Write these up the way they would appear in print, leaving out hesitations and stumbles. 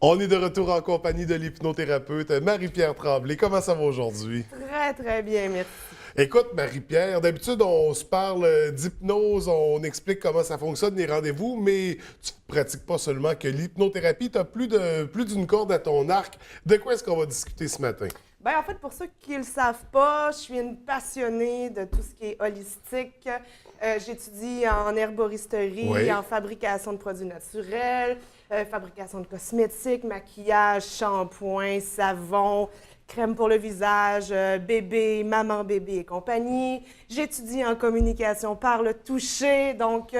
On est de retour en compagnie de l'hypnothérapeute Marie-Pierre Tremblay. Comment ça va aujourd'hui? Très, très bien, merci. Écoute, Marie-Pierre, d'habitude, on se parle d'hypnose, on explique comment ça fonctionne, les rendez-vous, mais tu ne pratiques pas seulement que l'hypnothérapie, tu as plus d'une corde à ton arc. De quoi est-ce qu'on va discuter ce matin? Bien, en fait, pour ceux qui ne le savent pas, je suis une passionnée de tout ce qui est holistique. J'étudie en herboristerie, Oui. en fabrication de produits naturels, fabrication de cosmétiques, maquillage, shampoing, savon, crème pour le visage, bébé, maman bébé et compagnie. J'étudie en communication par le toucher, donc,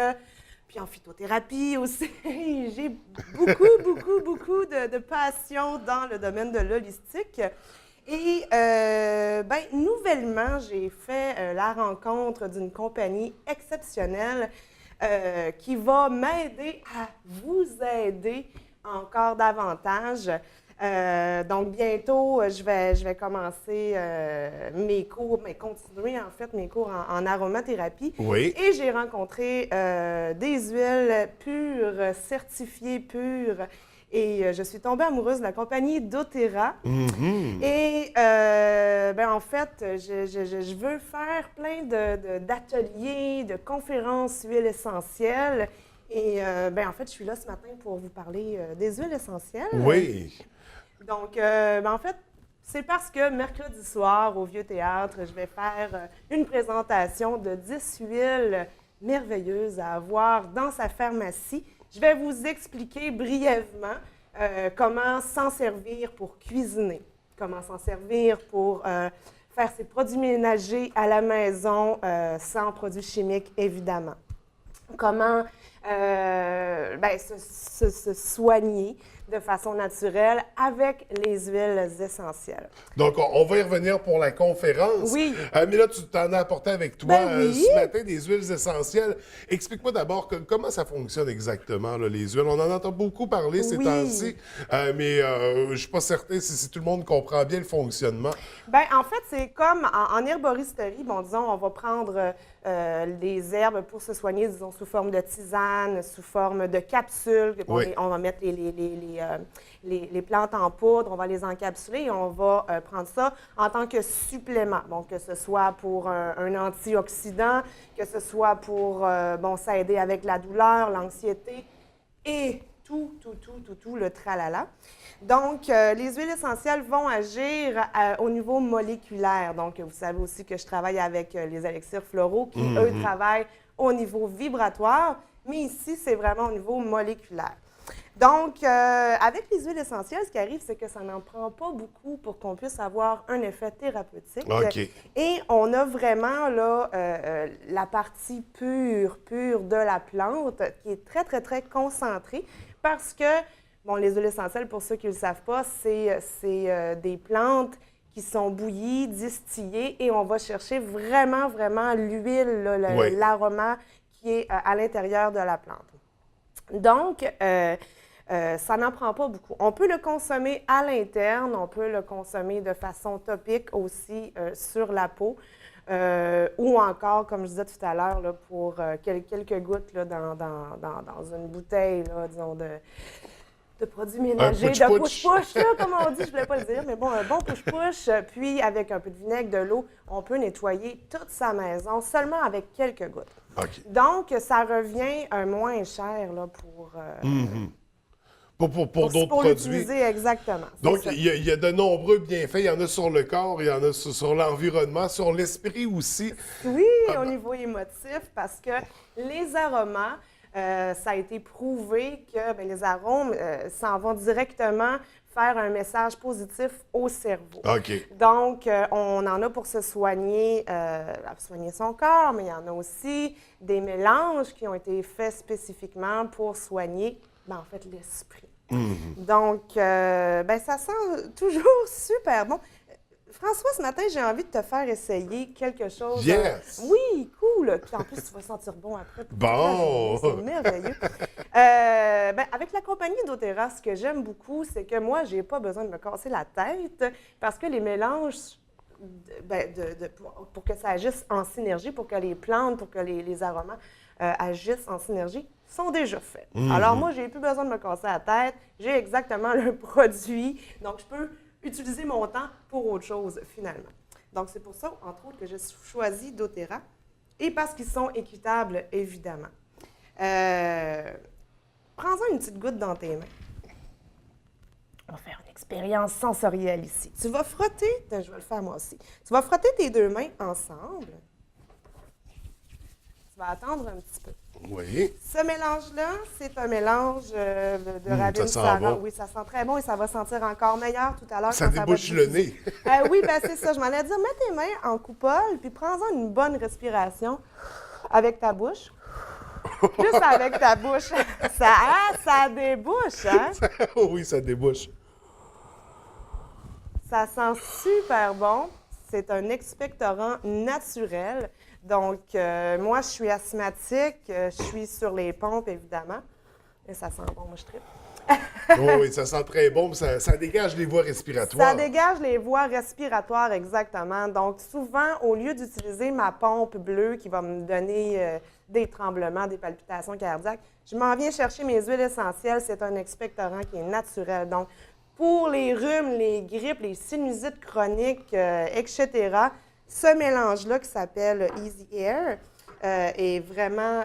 puis en phytothérapie aussi. J'ai beaucoup de passion dans le domaine de l'holistique. Et nouvellement, j'ai fait la rencontre d'une compagnie exceptionnelle qui va m'aider à vous aider encore davantage. Donc, bientôt, je vais commencer mes cours, mais continuer en fait mes cours en aromathérapie. Oui. Et j'ai rencontré des huiles pures, certifiées pures. Et je suis tombée amoureuse de la compagnie doTERRA. Et en fait, je veux faire plein d'ateliers, de conférences huiles essentielles. Et en fait, je suis là ce matin pour vous parler des huiles essentielles. Oui. Donc, en fait, c'est parce que mercredi soir, au Vieux Théâtre, je vais faire une présentation de 10 huiles merveilleuses à avoir dans sa pharmacie. Je vais vous expliquer brièvement comment s'en servir pour cuisiner, comment s'en servir pour faire ses produits ménagers à la maison sans produits chimiques, évidemment. Comment se soigner de façon naturelle avec les huiles essentielles. Donc, on va y revenir pour la conférence. Oui. Mais là, tu t'en as apporté avec toi Oui. ce matin des huiles essentielles. Explique-moi d'abord comment ça fonctionne exactement, là, les huiles. On en entend beaucoup parler ces temps-ci, mais je ne suis pas certain si tout le monde comprend bien le fonctionnement. Bien, en fait, c'est comme en herboristerie, disons, on va prendre les herbes pour se soigner, disons, sous forme de tisane, sous forme de capsules. Oui. On va mettre les plantes en poudre, on va les encapsuler et on va prendre ça en tant que supplément. Bon, que ce soit pour un antioxydant, que ce soit pour s'aider avec la douleur, l'anxiété et tout le tralala. Donc, les huiles essentielles vont agir au niveau moléculaire. Donc, vous savez aussi que je travaille avec les élixirs floraux qui, eux, travaillent au niveau vibratoire, mais ici, c'est vraiment au niveau moléculaire. Donc, avec les huiles essentielles, ce qui arrive, c'est que ça n'en prend pas beaucoup pour qu'on puisse avoir un effet thérapeutique. OK. Et on a vraiment là la partie pure de la plante qui est très concentrée parce que, les huiles essentielles, pour ceux qui ne le savent pas, c'est des plantes qui sont bouillies, distillées, et on va chercher vraiment l'huile, l'aroma qui est à l'intérieur de la plante. Donc, ça n'en prend pas beaucoup. On peut le consommer à l'interne, on peut le consommer de façon topique aussi sur la peau, ou encore, comme je disais tout à l'heure, pour quelques gouttes là, dans une bouteille, là, disons, de produits ménagers, de push-push, comme on dit, je ne voulais pas le dire, mais bon, un bon push-push, puis avec un peu de vinaigre, de l'eau, on peut nettoyer toute sa maison seulement avec quelques gouttes. OK. Donc, ça revient moins cher là, Pour d'autres pour produits. l'utiliser, exactement. Donc, il y a de nombreux bienfaits. Il y en a sur le corps, il y en a sur l'environnement, sur l'esprit aussi. Oui, au niveau émotif, parce que les aromas, ça a été prouvé que les arômes s'en vont directement faire un message positif au cerveau. OK. Donc, on en a pour se soigner, soigner son corps, mais il y en a aussi des mélanges qui ont été faits spécifiquement pour soigner, en fait, l'esprit. Donc, ça sent toujours super bon. François, ce matin, j'ai envie de te faire essayer quelque chose. Yes! Oui, cool! Puis en plus, tu vas sentir bon après. Bon! C'est merveilleux. Avec la compagnie doTERRA, ce que j'aime beaucoup, c'est que moi, je n'ai pas besoin de me casser la tête parce que les mélanges, pour que ça agisse en synergie, pour que les plantes, pour que les aromas agissent en synergie, sont déjà faites. Alors moi, j'ai plus besoin de me casser la tête. J'ai exactement le produit. Donc, je peux utiliser mon temps pour autre chose, finalement. Donc, c'est pour ça, entre autres, que j'ai choisi doTERRA. Et parce qu'ils sont équitables, évidemment. Prends-en une petite goutte dans tes mains. On va faire une expérience sensorielle ici. Tu vas frotter, je vais le faire moi aussi. Tu vas frotter tes deux mains ensemble. Tu vas attendre un petit peu. Oui. Ce mélange-là, c'est un mélange de Ravine Sarah. Bon. Oui, ça sent très bon et ça va sentir encore meilleur tout à l'heure. Ça débouche le nez. Oui, bien c'est ça. Je m'en allais dire, mets tes mains en coupole puis prends-en une bonne respiration avec ta bouche. Juste avec ta bouche. Ça débouche, hein? Oui, ça débouche. Ça sent super bon. C'est un expectorant naturel. Donc, moi, je suis asthmatique. Je suis sur les pompes, évidemment. Et ça sent bon, moi, je tripe. Oui, ça sent très bon, mais ça dégage les voies respiratoires. Ça dégage les voies respiratoires, exactement. Donc, souvent, au lieu d'utiliser ma pompe bleue qui va me donner des tremblements, des palpitations cardiaques, je m'en viens chercher mes huiles essentielles. C'est un expectorant qui est naturel. Donc, pour les rhumes, les grippes, les sinusites chroniques, etc., ce mélange-là qui s'appelle Easy Air est vraiment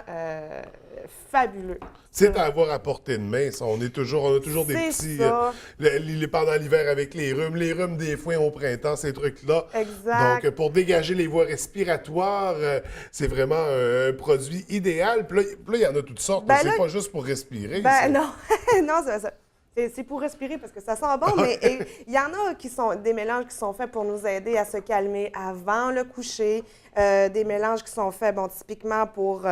fabuleux. C'est à avoir à portée de main, ça. On a toujours des petits... pendant l'hiver avec les rhumes des foins au printemps, ces trucs-là. Exact. Donc, pour dégager les voies respiratoires, c'est vraiment un produit idéal. Puis là, il y en a toutes sortes. Ben c'est là, pas juste pour respirer. non, non, c'est pour respirer parce que ça sent bon, mais il y en a qui sont des mélanges qui sont faits pour nous aider à se calmer avant le coucher, des mélanges qui sont faits, bon, typiquement pour, comme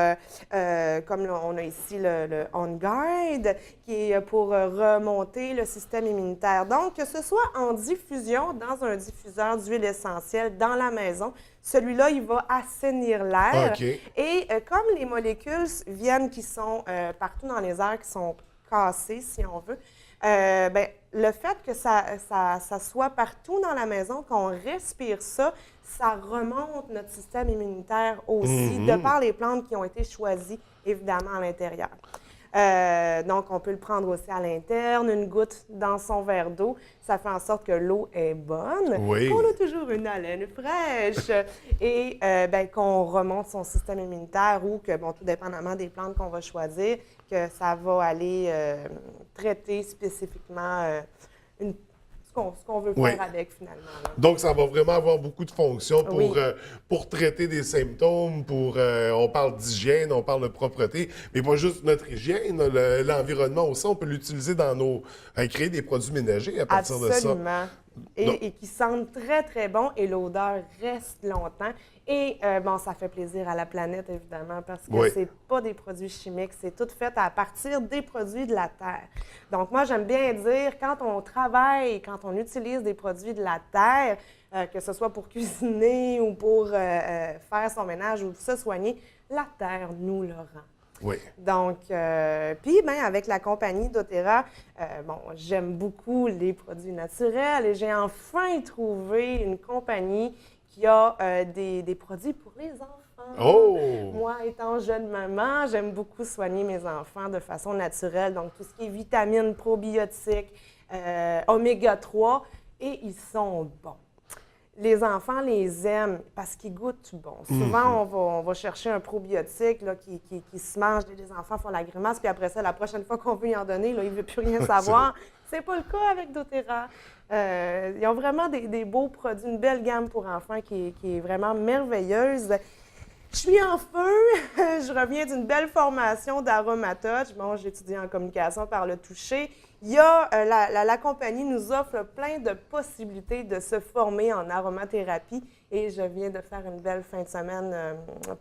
là, on a ici le On Guard, qui est pour remonter le système immunitaire. Donc, que ce soit en diffusion, dans un diffuseur d'huile essentielle dans la maison, celui-là, il va assainir l'air. Okay. Et comme les molécules viennent qui sont partout dans les airs, qui sont cassées, si on veut, le fait que ça soit partout dans la maison, qu'on respire ça, ça remonte notre système immunitaire aussi, de par les plantes qui ont été choisies, évidemment, à l'intérieur. Donc, on peut le prendre aussi à l'interne, une goutte dans son verre d'eau. Ça fait en sorte que l'eau est bonne, oui. qu'on a toujours une haleine fraîche et qu'on remonte son système immunitaire ou que, bon, tout dépendamment des plantes qu'on va choisir, que ça va aller traiter spécifiquement ce qu'on veut faire avec, finalement. Là. Donc, ça va vraiment avoir beaucoup de fonctions pour traiter des symptômes, on parle d'hygiène, on parle de propreté, mais pas juste notre hygiène, l'environnement aussi, on peut l'utiliser créer des produits ménagers à partir de ça. Absolument. Et qui sentent très, très bon et l'odeur reste longtemps. Et ça fait plaisir à la planète, évidemment, parce que c'est pas des produits chimiques, c'est tout fait à partir des produits de la terre. Donc, moi, j'aime bien dire, quand on travaille, quand on utilise des produits de la terre, que ce soit pour cuisiner ou pour faire son ménage ou se soigner, la terre nous le rend. Oui. Donc, puis, avec la compagnie doTERRA, j'aime beaucoup les produits naturels et j'ai enfin trouvé une compagnie qui a des produits pour les enfants. Oh! Moi, étant jeune maman, j'aime beaucoup soigner mes enfants de façon naturelle. Donc, tout ce qui est vitamines, probiotiques, oméga 3, et ils sont bons. Les enfants les aiment parce qu'ils goûtent bon. Souvent, on va chercher un probiotique là, qui se mange. Les enfants font la grimace, puis après ça, la prochaine fois qu'on veut y en donner, là, il ne veut plus rien savoir. C'est pas le cas avec doTERRA. Ils ont vraiment des beaux produits, une belle gamme pour enfants qui est vraiment merveilleuse. Je suis en feu. Je reviens d'une belle formation d'AromaTouch. Bon, j'étudie en communication par le toucher. Il y a, la compagnie nous offre plein de possibilités de se former en aromathérapie et je viens de faire une belle fin de semaine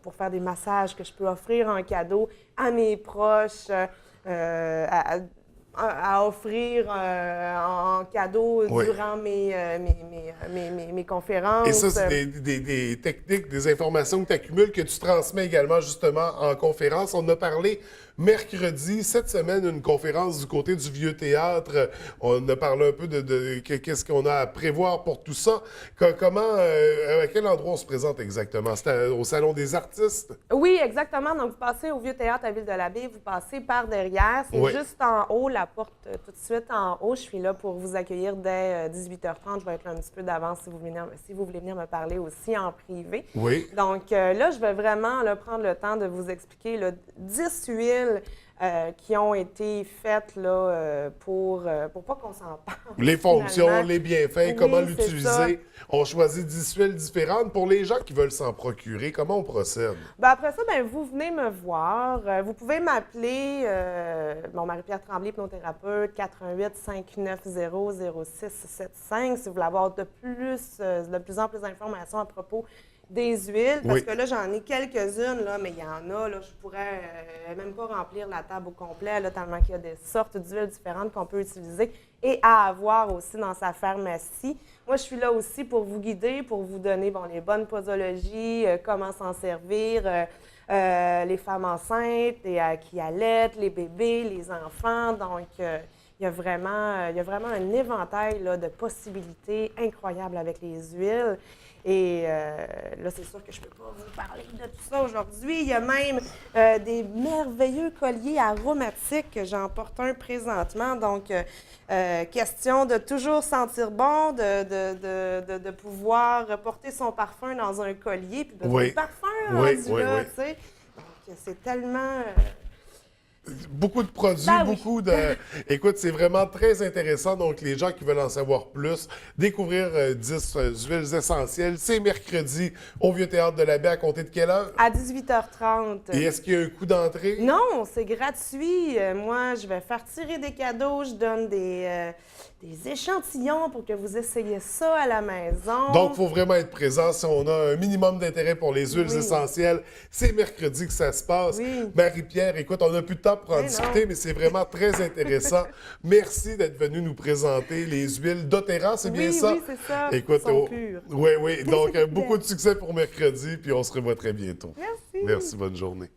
pour faire des massages que je peux offrir en cadeau à mes proches, à offrir en cadeau durant mes conférences. Et ça, c'est des techniques, des informations que tu accumules, que tu transmets également justement en conférence. On a parlé mercredi, cette semaine, une conférence du côté du Vieux Théâtre. On a parlé un peu de qu'est-ce qu'on a à prévoir pour tout ça. À quel endroit on se présente exactement? C'est au Salon des artistes? Oui, exactement. Donc, vous passez au Vieux Théâtre à Ville-de-l'Abbaye, vous passez par derrière. C'est Oui. juste en haut, la porte tout de suite en haut. Je suis là pour vous accueillir dès 18h30. Je vais être là un petit peu d'avance si vous voulez venir me parler aussi en privé. Oui. Donc, là, je vais vraiment là, prendre le temps de vous expliquer là, 10 huiles qui ont été faites là, pour pas qu'on s'en parle. Les fonctions, finalement. les bienfaits, Oui, comment c'est l'utiliser. On choisit 10 huiles différentes. Pour les gens qui veulent s'en procurer, comment on procède? Ben après ça, ben, vous venez me voir. Vous pouvez m'appeler, Marie-Pierre Tremblay, hypnothérapeute, 418-590-0675 si vous voulez avoir de plus en plus d'informations à propos des huiles. Parce Oui. que là, j'en ai quelques-unes, là, mais il y en a, là, je pourrais même pas remplir la table au complet, là, tellement qu'il y a des sortes d'huiles différentes qu'on peut utiliser et à avoir aussi dans sa pharmacie. Moi, je suis là aussi pour vous guider, pour vous donner les bonnes posologies, comment s'en servir, les femmes enceintes, qui allaitent, les bébés, les enfants. Donc, il y a vraiment un éventail là, de possibilités incroyables avec les huiles. Et là, c'est sûr que je ne peux pas vous parler de tout ça aujourd'hui. Il y a même des merveilleux colliers aromatiques que j'en porte un présentement. Donc, question de toujours sentir bon, de pouvoir porter son parfum dans un collier, puis besoin Oui. de parfum Oui, rendu oui, là, oui. tu sais. Donc, c'est tellement... Beaucoup de produits, Ben oui. beaucoup de... Écoute, c'est vraiment très intéressant. Donc, les gens qui veulent en savoir plus, découvrir 10 huiles essentielles, c'est mercredi au Vieux Théâtre de la Baie à compter de quelle heure? À 18h30. Et est-ce qu'il y a un coût d'entrée? Non, c'est gratuit. Moi, je vais faire tirer des cadeaux. Je donne des échantillons pour que vous essayiez ça à la maison. Donc, il faut vraiment être présent. Si on a un minimum d'intérêt pour les huiles Oui. essentielles, c'est mercredi que ça se passe. Oui. Marie-Pierre, écoute, on n'a plus de temps pour en Mais discuter, non. mais c'est vraiment très intéressant. Merci d'être venu nous présenter les huiles d'Otera, c'est bien Oui, ça? oui, c'est ça. Écoute, Ils sont purs. Oui, oui. Donc, beaucoup de succès pour mercredi, puis on se revoit très bientôt. Merci. Merci, bonne journée.